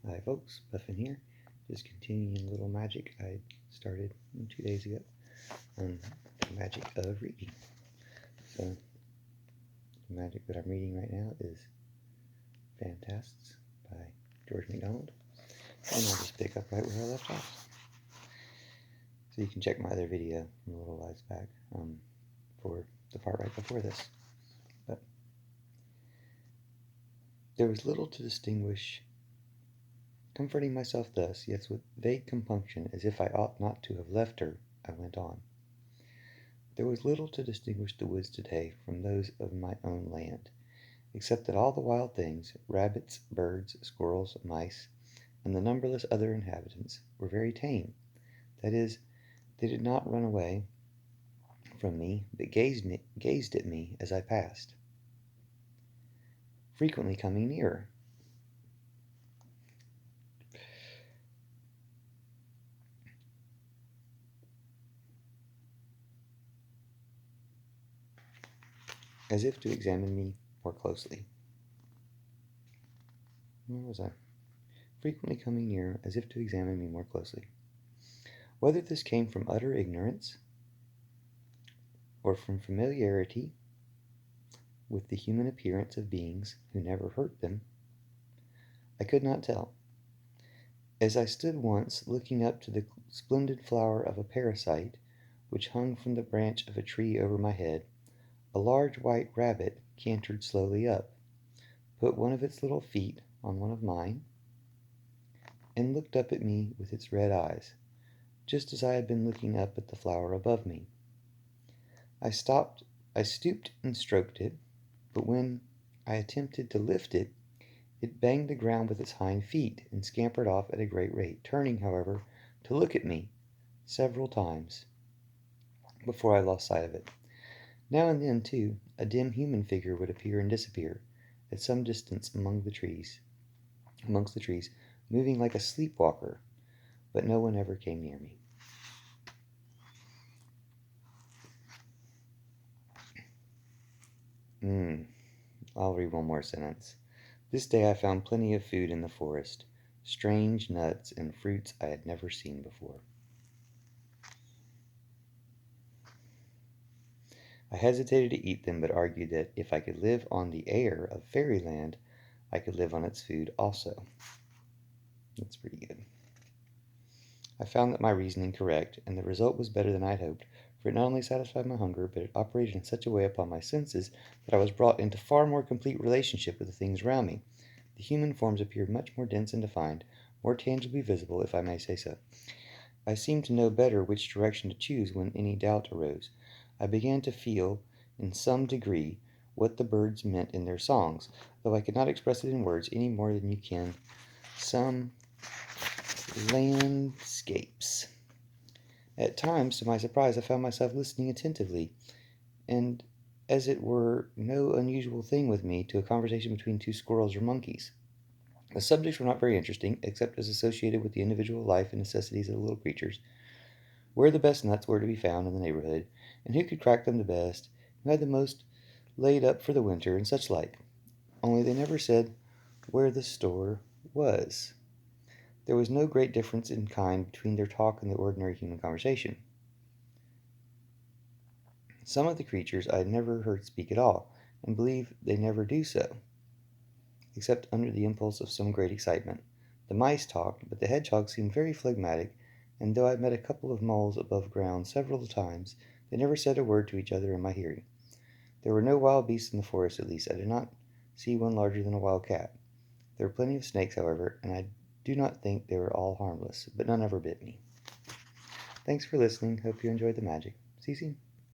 Hi folks, Buffin here, just continuing a little magic I started 2 days ago on the magic of reading. So, the magic that I'm reading right now is Phantastes by George MacDonald, and I'll just pick up right where I left off. So you can check my other video from a little while back for the part right before this. But there was little to distinguish. Comforting myself thus, yet with vague compunction, as if I ought not to have left her, I went on. There was little to distinguish the woods today from those of my own land, except that all the wild things, rabbits, birds, squirrels, mice, and the numberless other inhabitants, were very tame. That is, they did not run away from me, but gazed at me as I passed, frequently coming nearer. As if to examine me more closely. Where was I? Frequently coming nearer, as if to examine me more closely. Whether this came from utter ignorance, or from familiarity with the human appearance of beings who never hurt them, I could not tell. As I stood once looking up to the splendid flower of a parasite which hung from the branch of a tree over my head, a large white rabbit cantered slowly up, put one of its little feet on one of mine, and looked up at me with its red eyes, just as I had been looking up at the flower above me. I stooped and stroked it, but when I attempted to lift it, it banged the ground with its hind feet and scampered off at a great rate, turning, however, to look at me several times before I lost sight of it. Now and then, too, a dim human figure would appear and disappear at some distance amongst the trees, moving like a sleepwalker, but no one ever came near me. I'll read one more sentence. This day I found plenty of food in the forest, strange nuts and fruits I had never seen before. I hesitated to eat them, but argued that if I could live on the air of fairyland, I could live on its food also. That's pretty good. I found that my reasoning correct, and the result was better than I had hoped, for it not only satisfied my hunger, but it operated in such a way upon my senses that I was brought into far more complete relationship with the things around me. The human forms appeared much more dense and defined, more tangibly visible, if I may say so. I seemed to know better which direction to choose when any doubt arose. I began to feel, in some degree, what the birds meant in their songs, though I could not express it in words any more than you can some landscapes. At times, to my surprise, I found myself listening attentively, and as it were no unusual thing with me, to a conversation between two squirrels or monkeys. The subjects were not very interesting, except as associated with the individual life and necessities of the little creatures, where the best nuts were to be found in the neighborhood, and who could crack them the best, who had the most laid up for the winter, and such like. Only they never said where the store was. There was no great difference in kind between their talk and the ordinary human conversation. Some of the creatures I had never heard speak at all, and believe they never do so, except under the impulse of some great excitement. The mice talked, but the hedgehogs seemed very phlegmatic, and though I met a couple of moles above ground several times, they never said a word to each other in my hearing. There were no wild beasts in the forest, at least I did not see one larger than a wild cat. There were plenty of snakes, however, and I do not think they were all harmless, but none ever bit me. Thanks for listening. Hope you enjoyed the magic. See you soon.